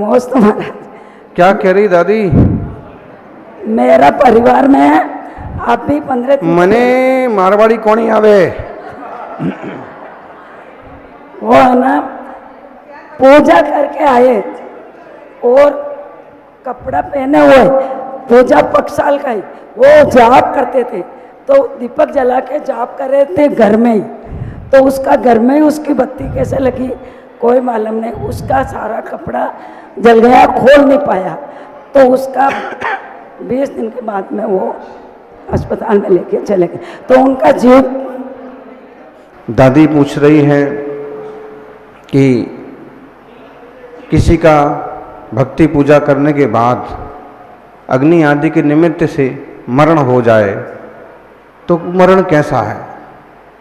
नमोस्तु महाराज। क्या कह रही दादी? मेरा परिवार में आप भी 15 मने मारवाड़ी कोणी आवे? वो है ना, पूजा करके आए और कपड़ा पहने हुए, पूजा पक्षाल का ही, वो जाप करते थे तो दीपक जला के जाप कर रहे थे घर में ही, तो उसका घर में ही उसकी बत्ती कैसे लगी कोई मालूम नहीं, उसका सारा कपड़ा जल गया, खोल नहीं पाया, तो उसका 20 दिन के बाद में वो अस्पताल में लेके चले गए, तो उनका जीव। दादी पूछ रही है कि किसी का भक्ति पूजा करने के बाद अग्नि आदि के निमित्त से मरण हो जाए तो मरण कैसा है?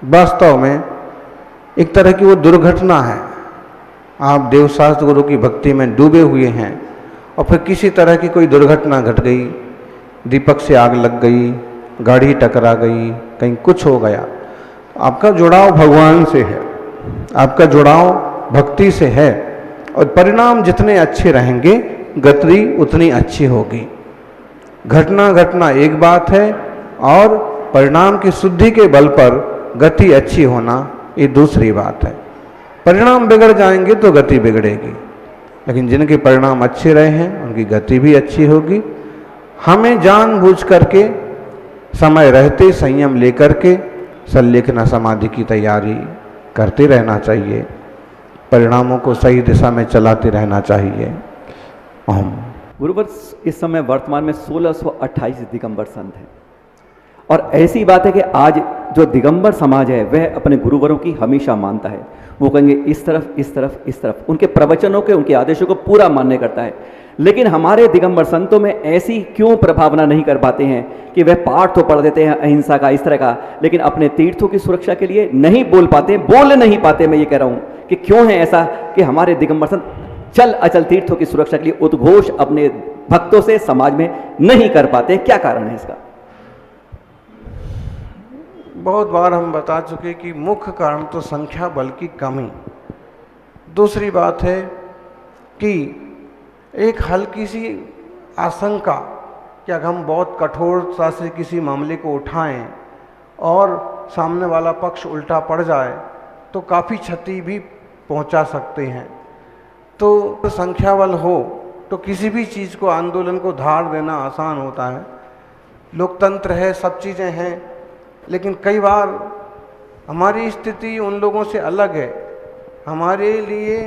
वास्तव में एक तरह की वो दुर्घटना है। आप देवशास्त्र गुरु की भक्ति में डूबे हुए हैं और फिर किसी तरह की कोई दुर्घटना घट गई, दीपक से आग लग गई, गाड़ी टकरा गई, कहीं कुछ हो गया, आपका जुड़ाव भगवान से है, आपका जुड़ाव भक्ति से है और परिणाम जितने अच्छे रहेंगे गति उतनी अच्छी होगी। घटना एक बात है और परिणाम की शुद्धि के बल पर गति अच्छी होना ये दूसरी बात है। परिणाम बिगड़ जाएंगे तो गति बिगड़ेगी, लेकिन जिनके परिणाम अच्छे रहे हैं उनकी गति भी अच्छी होगी। हमें जानबूझ करके समय रहते संयम लेकर के संलेखना समाधि की तैयारी करते रहना चाहिए, परिणामों को सही दिशा में चलाते रहना चाहिए। ओम। गुरुवर, इस समय वर्तमान में 1628 दिगंबर संत हैं और ऐसी बात है कि आज जो दिगंबर समाज है वह अपने गुरुवरों की हमेशा मानता है। वो कहेंगे इस तरफ इस तरफ इस तरफ, उनके प्रवचनों के उनके आदेशों को पूरा मान्य करता है। लेकिन हमारे दिगंबर संतों में ऐसी क्यों प्रभावना नहीं कर पाते हैं कि वह पाठ तो पढ़ देते हैं अहिंसा का इस तरह का, लेकिन अपने तीर्थों की सुरक्षा के लिए नहीं बोल पाते, बोल नहीं पाते। मैं ये कह रहा हूँ कि क्यों है ऐसा कि हमारे दिगंबर संत चल अचल तीर्थों की सुरक्षा के लिए उद्घोष अपने भक्तों से समाज में नहीं कर पाते? क्या कारण है इसका? बहुत बार हम बता चुके कि मुख्य कारण तो संख्या बल की कमी। दूसरी बात है कि एक हल्की सी आशंका कि अगर हम बहुत कठोरता से किसी मामले को उठाएं और सामने वाला पक्ष उल्टा पड़ जाए तो काफ़ी क्षति भी पहुंचा सकते हैं। तो संख्या बल हो तो किसी भी चीज़ को, आंदोलन को धार देना आसान होता है। लोकतंत्र है, सब चीज़ें हैं, लेकिन कई बार हमारी स्थिति उन लोगों से अलग है। हमारे लिए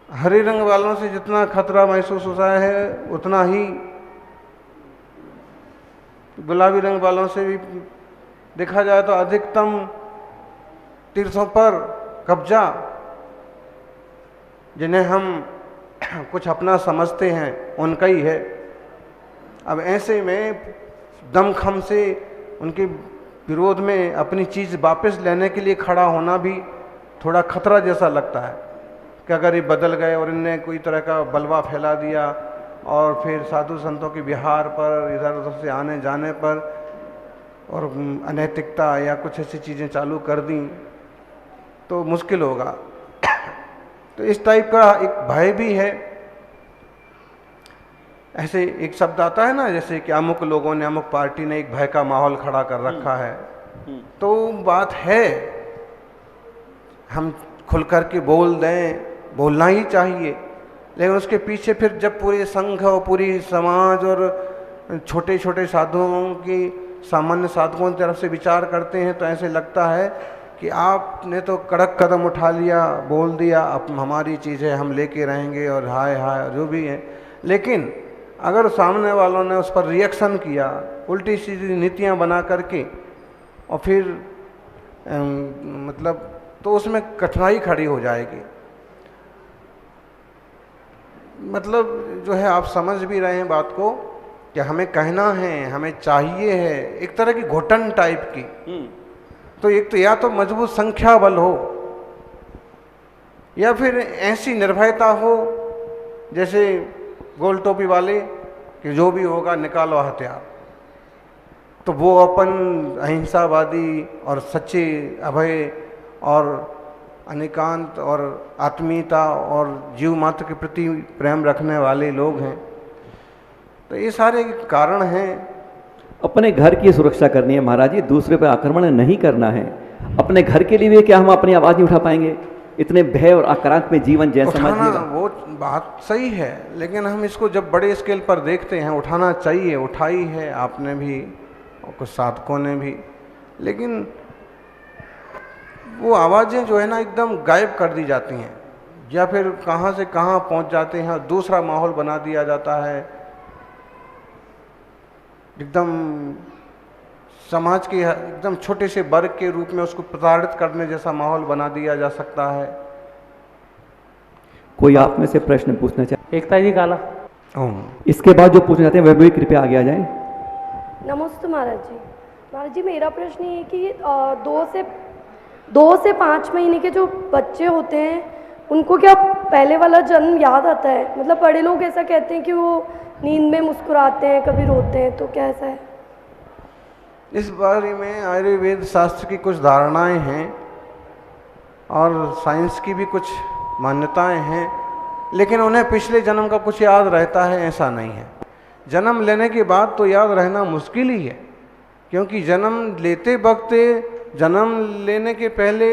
हरे रंग वालों से जितना खतरा महसूस होता है उतना ही गुलाबी रंग वालों से भी देखा जाए तो अधिकतम तीर्थों पर कब्जा, जिन्हें हम कुछ अपना समझते हैं, उनका ही है। अब ऐसे में दमखम से उनके विरोध में अपनी चीज़ वापस लेने के लिए खड़ा होना भी थोड़ा खतरा जैसा लगता है कि अगर ये बदल गए और इनने कोई तरह का बलवा फैला दिया और फिर साधु संतों के विहार पर इधर उधर से आने जाने पर और अनैतिकता या कुछ ऐसी चीज़ें चालू कर दी तो मुश्किल होगा। तो इस टाइप का एक भय भी है। ऐसे एक शब्द आता है ना, जैसे कि अमुक लोगों ने, अमुक पार्टी ने एक भय का माहौल खड़ा कर रखा है। तो बात है, हम खुल कर के बोल दें, बोलना ही चाहिए, लेकिन उसके पीछे फिर जब पूरे संघ और पूरी समाज और छोटे छोटे साधुओं की, सामान्य साधुओं की तरफ से विचार करते हैं तो ऐसे लगता है कि आपने तो कड़क कदम उठा लिया, बोल दिया, अब हमारी चीज़ें हम लेके रहेंगे और हाय हाय जो भी है। लेकिन अगर सामने वालों ने उस पर रिएक्शन किया, उल्टी सीधी नीतियां बना करके और फिर मतलब तो उसमें कठिनाई खड़ी हो जाएगी। मतलब जो है, आप समझ भी रहे हैं बात को कि हमें कहना है, हमें चाहिए है एक तरह की घुटन टाइप की। तो एक तो या तो मजबूत संख्या बल हो या फिर ऐसी निर्भयता हो जैसे गोल टोपी वाले कि जो भी होगा निकालो हथियार। तो वो अपन अहिंसावादी और सच्चे अभय और अनिकांत और आत्मीयता और जीव मात्र के प्रति प्रेम रखने वाले लोग हैं। तो ये सारे कारण हैं। अपने घर की सुरक्षा करनी है महाराज जी, दूसरे पर आक्रमण नहीं करना है। अपने घर के लिए भी क्या हम अपनी आवाज़ नहीं उठा पाएंगे? इतने भय और आक्रांत में जीवन जैसा समाज उठाना, जीवा। वो बात सही है, लेकिन हम इसको जब बड़े स्केल पर देखते हैं, उठाना चाहिए, उठाई है आपने भी और कुछ साधकों ने भी, लेकिन वो आवाज़ें जो है ना एकदम गायब कर दी जाती हैं, या फिर कहाँ से कहाँ पहुँच जाते हैं, दूसरा माहौल बना दिया जाता है। एकदम समाज के एकदम छोटे से वर्ग के रूप में उसको प्रताड़ित करने जैसा माहौल बना दिया जा सकता है। कोई आप में से प्रश्न पूछना चाहे? एकता जी काला। इसके बाद जो पूछना चाहते हैं वह भी कृपया आगे आ जाए। नमस्ते महाराज जी। महाराज जी, मेरा प्रश्न ये है कि 2 से 5 महीने के जो बच्चे होते हैं उनको क्या पहले वाला जन्म याद आता है? मतलब बड़े लोग ऐसा कहते हैं कि वो नींद में मुस्कुराते हैं, कभी रोते हैं, तो क्या ऐसा है? इस बारे में आयुर्वेद शास्त्र की कुछ धारणाएं हैं और साइंस की भी कुछ मान्यताएं हैं, लेकिन उन्हें पिछले जन्म का कुछ याद रहता है ऐसा नहीं है। जन्म लेने के बाद तो याद रहना मुश्किल ही है, क्योंकि जन्म लेते वक्त, जन्म लेने के पहले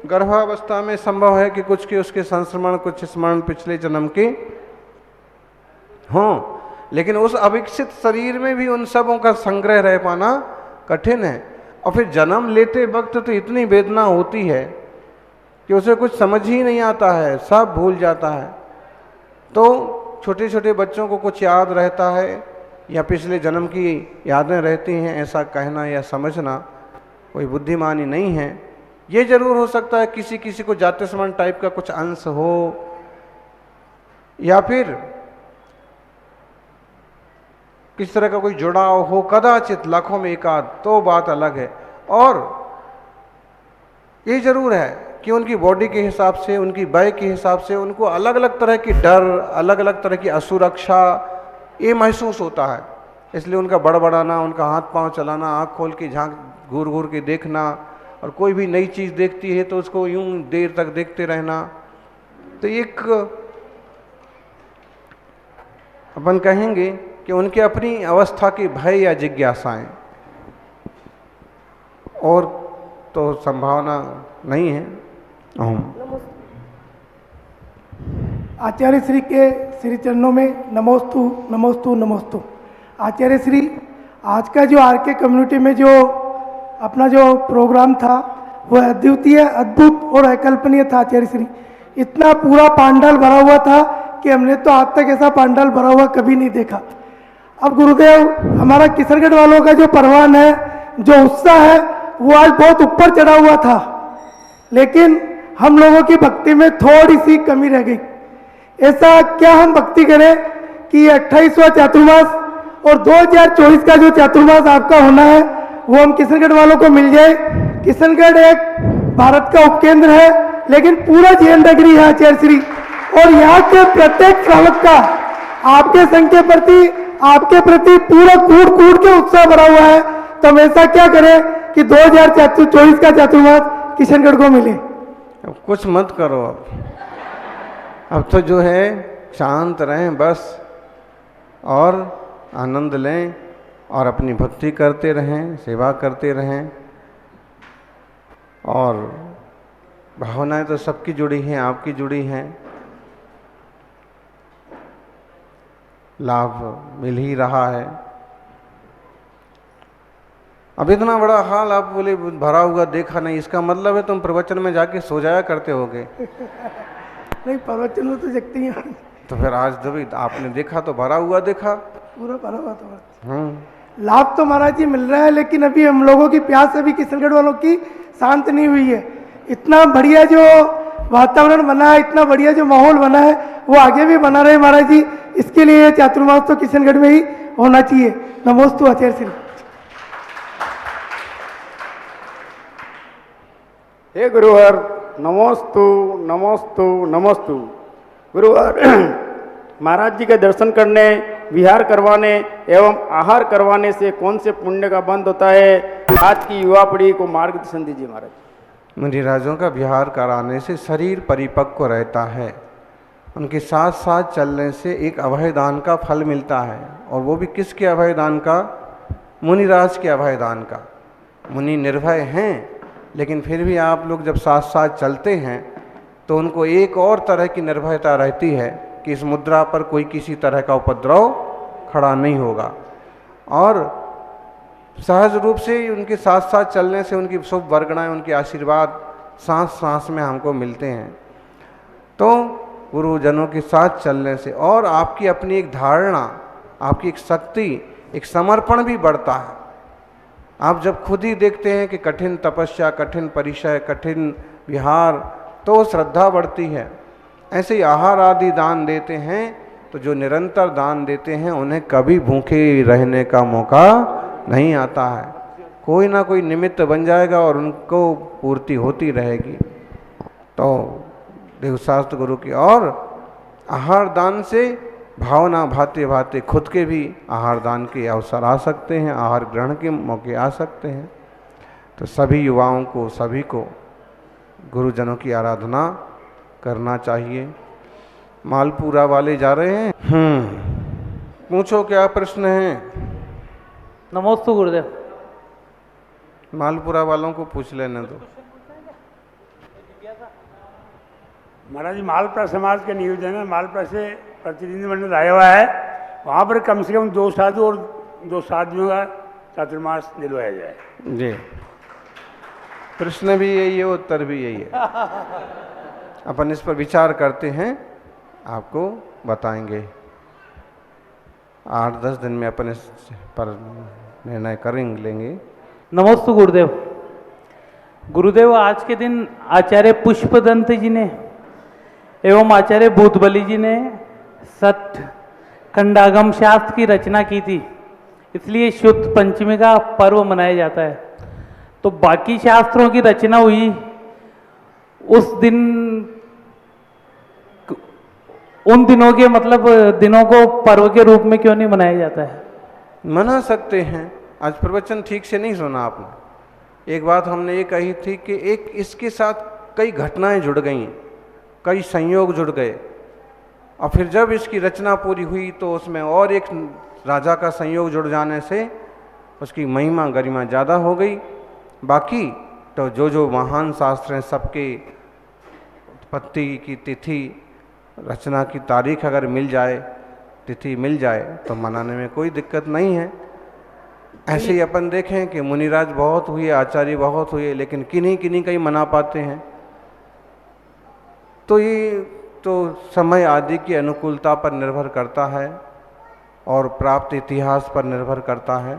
गर्भावस्था में संभव है कि कुछ के उसके संस्मरण, कुछ स्मरण पिछले जन्म के हों, लेकिन उस अविकसित शरीर में भी उन सबों का संग्रह रह पाना कठिन है। और फिर जन्म लेते वक्त तो इतनी वेदना होती है कि उसे कुछ समझ ही नहीं आता है, सब भूल जाता है। तो छोटे छोटे बच्चों को कुछ याद रहता है या पिछले जन्म की यादें रहती हैं, ऐसा कहना या समझना कोई बुद्धिमानी नहीं है। ये जरूर हो सकता है किसी किसी को जाति स्मरण टाइप का कुछ अंश हो, या फिर किस तरह का कोई जुड़ाव हो, कदाचित लाखों में एक आध, तो बात अलग है। और ये जरूर है कि उनकी बॉडी के हिसाब से, उनकी वय के हिसाब से उनको अलग अलग तरह की डर, अलग अलग तरह की असुरक्षा ये महसूस होता है। इसलिए उनका बड़बड़ाना, उनका हाथ पांव चलाना, आँख खोल के झांक घूर घूर के देखना, और कोई भी नई चीज़ देखती है तो उसको यूं देर तक देखते रहना, तो एक अपन कहेंगे कि उनके अपनी अवस्था की भय या जिज्ञासाएं, और तो संभावना नहीं है। आचार्य श्री के श्री चरणों में नमोस्तु नमोस्तु नमोस्तु। आचार्य श्री, आज का जो आर के कम्युनिटी में जो अपना जो प्रोग्राम था वह अद्वितीय, अद्भुत और अकल्पनीय था। आचार्य श्री, इतना पूरा पांडाल भरा हुआ था कि हमने तो आज तक ऐसा पांडाल भरा हुआ कभी नहीं देखा। अब गुरुदेव, हमारा किशनगढ़ वालों का जो परवान है, जो उत्साह है, वो आज बहुत ऊपर चढ़ा हुआ था, लेकिन हम लोगों की भक्ति में थोड़ी सी कमी रह गई। ऐसा क्या हम भक्ति करें कि 28वां चातुर्मास और 2024 का जो चातुर्मास आपका होना है वो हम किशनगढ़ वालों को मिल जाए। किशनगढ़ एक भारत का उपकेंद्र है, लेकिन पूरा जैन नगरी है आचार्य श्री, और यहाँ के प्रत्येक श्रावक का आपके संघ के प्रति, आपके प्रति पूरा कूट कूट के उत्साह भरा हुआ है। तो हम ऐसा क्या करें कि 2024 का चातुर्मास किशनगढ़ को मिले। अब कुछ मत करो, अब तो जो है शांत रहें बस, और आनंद लें और अपनी भक्ति करते रहें, सेवा करते रहें। और भावनाएं तो सबकी जुड़ी हैं, आपकी जुड़ी हैं, लाभ मिल ही रहा है। अब इतना बड़ा हाल आप बोले भरा हुआ देखा नहीं, इसका मतलब है तुम प्रवचन में जाके सो जाया करते होगे। नहीं, प्रवचन में तो जगती हैं। तो फिर आज जब आपने देखा तो भरा हुआ देखा, पूरा भरा हुआ था। लाभ तो महाराज जी मिल रहा है, लेकिन अभी हम लोगों की प्यास अभी किशनगढ़ वालों की शांत नहीं हुई है। इतना बढ़िया जो वातावरण बना है, इतना बढ़िया जो माहौल बना है, वो आगे भी बना रहे महाराज जी। इसके लिए चातुर्मास तो किशनगढ़ में ही होना चाहिए। नमोस्तु आचार्य श्री। हे गुरुवर, नमोस्तु नमोस्तु नमोस्तु। गुरुवर, महाराज जी के दर्शन करने, विहार करवाने एवं आहार करवाने से कौन से पुण्य का बंध होता है? आज की युवा पीढ़ी को मार्गदर्शन दीजिए महाराज। मुनिराजों का विहार कराने से शरीर परिपक्व रहता है। उनके साथ साथ चलने से एक अभयदान का फल मिलता है, और वो भी किसके अभयदान का? मुनिराज के अभयदान का। मुनि निर्भय हैं, लेकिन फिर भी आप लोग जब साथ साथ चलते हैं तो उनको एक और तरह की निर्भयता रहती है कि इस मुद्रा पर कोई किसी तरह का उपद्रव खड़ा नहीं होगा। और सहज रूप से उनके साथ साथ चलने से उनकी शुभ वर्गणाएं, उनके आशीर्वाद सांस सांस में हमको मिलते हैं। तो गुरुजनों के साथ चलने से और आपकी अपनी एक धारणा, आपकी एक शक्ति, एक समर्पण भी बढ़ता है। आप जब खुद ही देखते हैं कि कठिन तपस्या, कठिन परिचय, कठिन विहार, तो श्रद्धा बढ़ती है। ऐसे ही आहार आदि दान देते हैं तो जो निरंतर दान देते हैं उन्हें कभी भूखे रहने का मौका नहीं आता है। कोई ना कोई निमित्त बन जाएगा और उनको पूर्ति होती रहेगी। तो देवशास्त्र गुरु की और आहार दान से भावना भाते भाते खुद के भी आहार दान के अवसर आ सकते हैं, आहार ग्रहण के मौके आ सकते हैं। तो सभी युवाओं को, सभी को गुरुजनों की आराधना करना चाहिए। मालपुरा वाले जा रहे हैं। पूछो क्या प्रश्न है? नमोस्तु गुरुदेव। मालपुरा वालों को पूछ लेने दो। महाराज जी, मालपुरा समाज के नियोजन है, मालपुरा से प्रतिनिधिमंडल आया हुआ है। वहाँ पर कम से कम 2 साधु और 2 साधुओं का चातुर्मास दिलवाया जाए। जी, प्रश्न भी यही है, उत्तर भी यही है। अपन इस पर विचार करते हैं, आपको बताएंगे। 8-10 दिन में अपन इस पर निर्णय करेंगे, लेंगे। नमोस्तु गुरुदेव। गुरुदेव, आज के दिन आचार्य पुष्पदंत जी ने एवं आचार्य भूतबली जी ने सठ खंडागम शास्त्र की रचना की थी, इसलिए शुद्ध पंचमी का पर्व मनाया जाता है। तो बाकी शास्त्रों की रचना हुई उस दिन, उन दिनों के मतलब दिनों को पर्व के रूप में क्यों नहीं मनाया जाता है? मना सकते हैं। आज प्रवचन ठीक से नहीं सुना आपने। एक बात हमने ये कही थी कि एक इसके साथ कई घटनाएं जुड़ गई, कई संयोग जुड़ गए, और फिर जब इसकी रचना पूरी हुई तो उसमें और एक राजा का संयोग जुड़ जाने से उसकी महिमा गरिमा ज़्यादा हो गई। बाकी तो जो महान शास्त्र हैं, सबके उत्पत्ति की तिथि, रचना की तारीख अगर मिल जाए, तिथि मिल जाए, तो मनाने में कोई दिक्कत नहीं है। ऐसे ही अपन देखें कि मुनिराज बहुत हुए, आचार्य बहुत हुए, लेकिन किन्हीं किन्हीं का ही मना पाते हैं। तो ये तो समय आदि की अनुकूलता पर निर्भर करता है और प्राप्त इतिहास पर निर्भर करता है।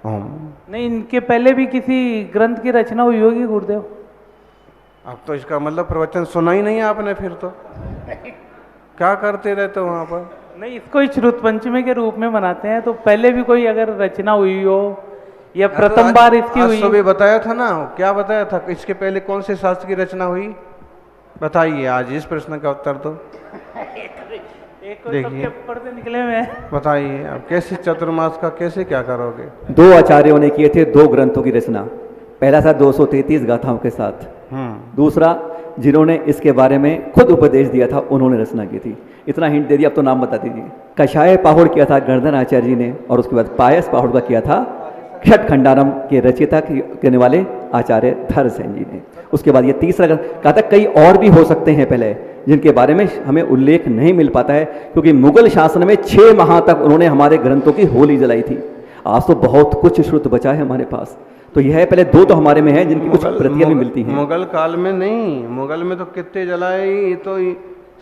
नहीं, इनके पहले भी किसी ग्रंथ की रचना हुई होगी गुरुदेव। अब तो इसका मतलब प्रवचन सुना ही नहीं आपने, फिर तो क्या करते रहते हो वहाँ पर? नहीं, इसको ही श्रुत पंचमी के रूप में मनाते हैं। तो पहले भी कोई अगर रचना हुई हो या प्रथम बार इसकी हुई? सुबह बताया था ना, क्या बताया था? इसके पहले कौन से शास्त्र की रचना हुई बताइए। आज इस प्रश्न का उत्तर दो। देखिए पर्दे निकले हुए, बताइए अब कैसे चतुर्मास का कैसे क्या करोगे? 2 आचार्यों ने किए थे 2 ग्रंथों की रचना। पहला था 233 गाथाओं के साथ। दूसरा, जिन्होंने इसके बारे में खुद उपदेश दिया था, उन्होंने रचना की थी। इतना हिंट दे दिया, अब तो नाम बता दीजिए। कषाय पाहुड़ किया था गर्दन आचार्य जी ने, और उसके बाद पायस पाहुड़ का किया था षट खंडारम के रचयिता करने वाले आचार्य धरसेन जी ने। उसके बाद ये तीसरा कहा था कई और भी हो सकते हैं पहले, जिनके बारे में हमें उल्लेख नहीं मिल पाता है, क्योंकि मुगल शासन में 6 माह तक उन्होंने हमारे ग्रंथों की होली जलाई थी। आज तो बहुत कुछ श्रुत बचा है हमारे पास। तो यह है, पहले 2 तो हमारे में है जिनकी कुछ प्रतियां भी मिलती हैं। मुगल काल में नहीं, मुगल में तो कितने जलाए, ये तो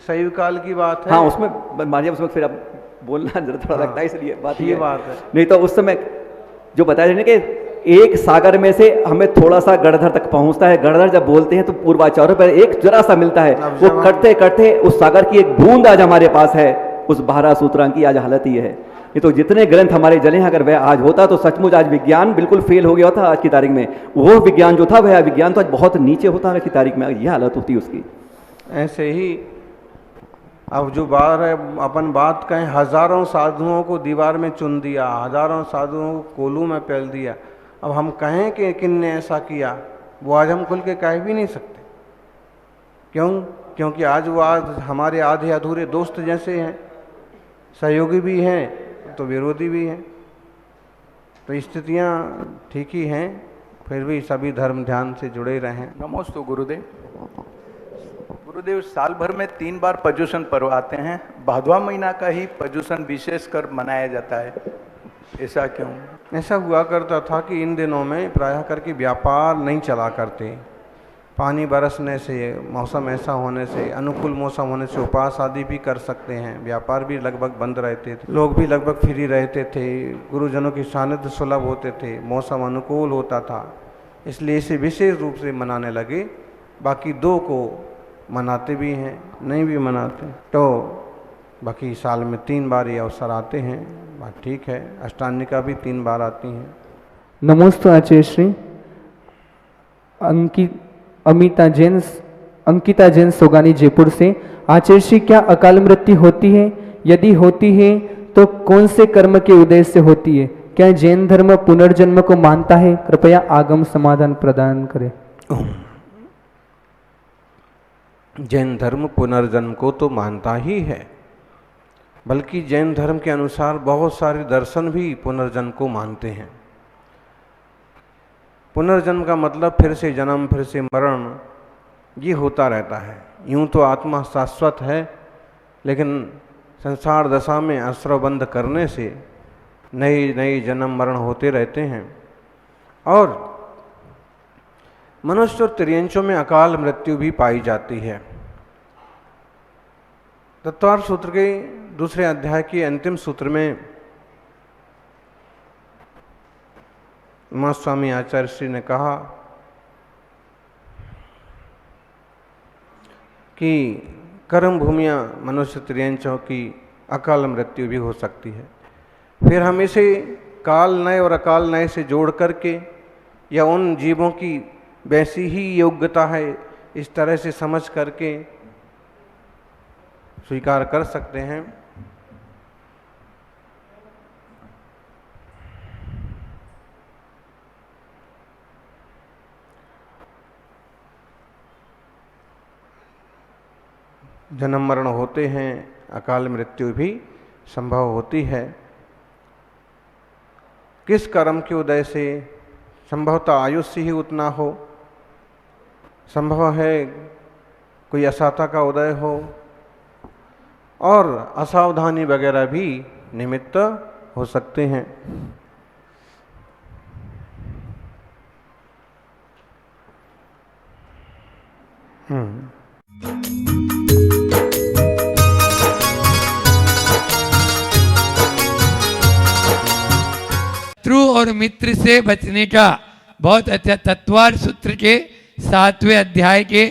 शैव काल की बात है। हाँ, उसमें मानिए, उसमें फिर अब बोलना जरा थोड़ा लगता है, इसलिए बात ये बात है। नहीं तो उस समय जो बताया जाए कि एक सागर में से हमें थोड़ा सा गढ़धर तक पहुंचता है। गढ़धर जब बोलते हैं तो पूर्वाचार्यों पर एक जरा सा मिलता है, वो करते करते उस सागर की एक बूंद आज हमारे पास है। उस 12 सूत्रांक की आज हालत ये है। ये तो जितने ग्रंथ हमारे जले हैं, अगर वह आज होता तो सचमुच आज विज्ञान बिल्कुल फेल हो गया था। आज की तारीख में वो विज्ञान जो था, वह विज्ञान तो आज बहुत नीचे होता आज की तारीख में, यह हालत होती उसकी। ऐसे ही अब जो बात है, अपन बात कहें, हजारों साधुओं को दीवार में चुन दिया, हजारों साधुओं को कोलू में पैल दिया। अब हम कहें कि किन ने ऐसा किया, वो आज हम खुल के कह भी नहीं सकते। क्यों? क्योंकि आज वो आज हमारे आधे अधूरे दोस्त जैसे हैं, सहयोगी भी हैं तो विरोधी भी हैं। तो स्थितियाँ ठीक ही हैं, फिर भी सभी धर्म ध्यान से जुड़े रहें। नमोस्तु गुरुदेव। गुरुदेव, साल भर में 3 बार पर्युषण पर्व आते हैं, भादवा महीना का ही पर्युषण विशेषकर मनाया जाता है, ऐसा क्यों? ऐसा हुआ करता था कि इन दिनों में प्रायः करके व्यापार नहीं चला करते। पानी बरसने से, मौसम ऐसा होने से, अनुकूल मौसम होने से उपवास आदि भी कर सकते हैं, व्यापार भी लगभग बंद रहते थे, लोग भी लगभग फ्री रहते थे, गुरुजनों की सानिध्य सुलभ होते थे, मौसम अनुकूल होता था, इसलिए इसे विशेष रूप से मनाने लगे। बाकी 2 को मनाते भी हैं, नहीं भी मनाते, तो बाकी साल में 3 बार ये अवसर आते हैं, बात ठीक है। अष्टांगिका भी 3 बार आती हैं। नमोस्तु आचार्य श्री। अंकिता जैन सोगानी जयपुर से। आचार्य श्री, क्या अकाल मृत्यु होती है? यदि होती है तो कौन से कर्म के उदय से होती है? क्या जैन धर्म पुनर्जन्म को मानता है? कृपया आगम समाधान प्रदान करें। जैन धर्म पुनर्जन्म को तो मानता ही है, बल्कि जैन धर्म के अनुसार बहुत सारे दर्शन भी पुनर्जन्म को मानते हैं। पुनर्जन्म का मतलब फिर से जन्म, फिर से मरण, ये होता रहता है। यूं तो आत्मा शाश्वत है, लेकिन संसार दशा में आश्रवबंध करने से नए नए जन्म मरण होते रहते हैं। और मनुष्य और तिर्यंचों में अकाल मृत्यु भी पाई जाती है। तत्वार्थ सूत्र के 2 अध्याय के अंतिम सूत्र में महान स्वामी आचार्य श्री ने कहा कि कर्म भूमियाँ मनुष्य तिर्यंचों की अकाल मृत्यु भी हो सकती है। फिर हम इसे काल नय और अकाल नय से जोड़ करके, या उन जीवों की वैसी ही योग्यता है इस तरह से समझ करके स्वीकार कर सकते हैं। जन्म मरण होते हैं, अकाल मृत्यु भी संभव होती है। किस कर्म के उदय से? संभवतः आयुष्य ही उतना हो, संभव है कोई असाता का उदय हो, और असावधानी वगैरह भी निमित्त हो सकते हैं। शत्रु और मित्र से बचने का बहुत अच्छा तत्वार्थ सूत्र के 7वें अध्याय के